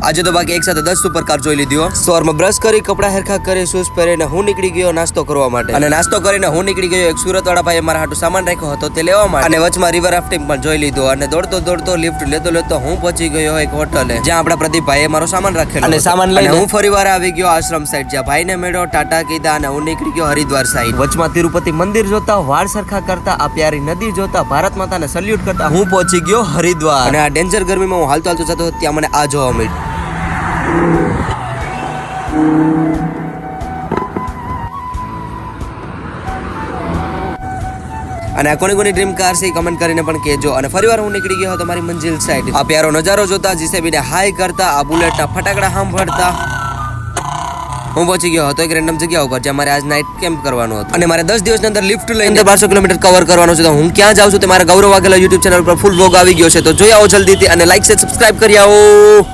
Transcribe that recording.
આજે તો બાકી એક સાથે 10 સુપરકાર જોઈ લીધી. સવારમાં બ્રશ કરી, કપડા હેરખા કરી, શૂઝ પહેરીને હું નીકળી ગયો નાસ્તો કરવા માટે. અને નાસ્તો કરીને હું નીકળી ગયો એક સુરત વાળા ભાઈએ મારા હાટુ સામાન રાખ્યો હતો તે લેવા માટે. અને વચમાં રિવર રાફ્ટિંગ પણ જોઈ લીધું. અને દોડતો લિફ્ટ લેતો હું પહોંચી ગયો એક હોટલે જ્યાં આપણા પ્રદીપ ભાઈએ મારો સામાન રાખેલો. અને સામાન લઈને હું ફરીવાર આવી ગયો આશ્રમ સાઈડ, જ્યાં ભાઈને મેળો ટાટા કીધા અને હું નીકળી ગયો હરિદ્વાર સાઈડ. વચમાં તિરુપતિ મંદિર જોતા, વાળ સરખા કરતા, આ પ્યારી નદી જોતા, ભારત માતાને સલ્યુટ કરતા હું પહોંચી ગયો હરિદ્વાર. અને આ ડેન્જર ગરમીમાં હું હાલતો જતો ત્યાં મને આ જોવા મળ્યું. અને આ કોની ડ્રીમ કાર છે કમેન્ટ કરીને પણ કહેજો. અને ફરીવાર હું નીકળી ગયો હતો મારી મંજિલ સાઈડ. આ પ્યારો નજારો જોતા, જીસીબીને હાઈ કરતા, આ બુલેટના ફટાકડા સાંભળતા હું પહોંચી ગયો હતો એક રેન્ડમ જગ્યા ઉપર જ્યાં મારે આજ નાઇટ કેમ્પ કરવાનું હતું. અને મારે 10 દિવસની અંદર લિફ્ટ લઈને 1200 કિલોમીટર કવર કરવાનું છે. તો હું ક્યાં જાઉં છું તે મારા ગૌરવ વાઘેલા યુટ્યુબ ચેનલ પર ફૂલ વ્લોગ આવી ગયો છે, તો જોઈ આવો જલ્દીથી અને લાઈક છે સબસ્ક્રાઇબ કરી આવો.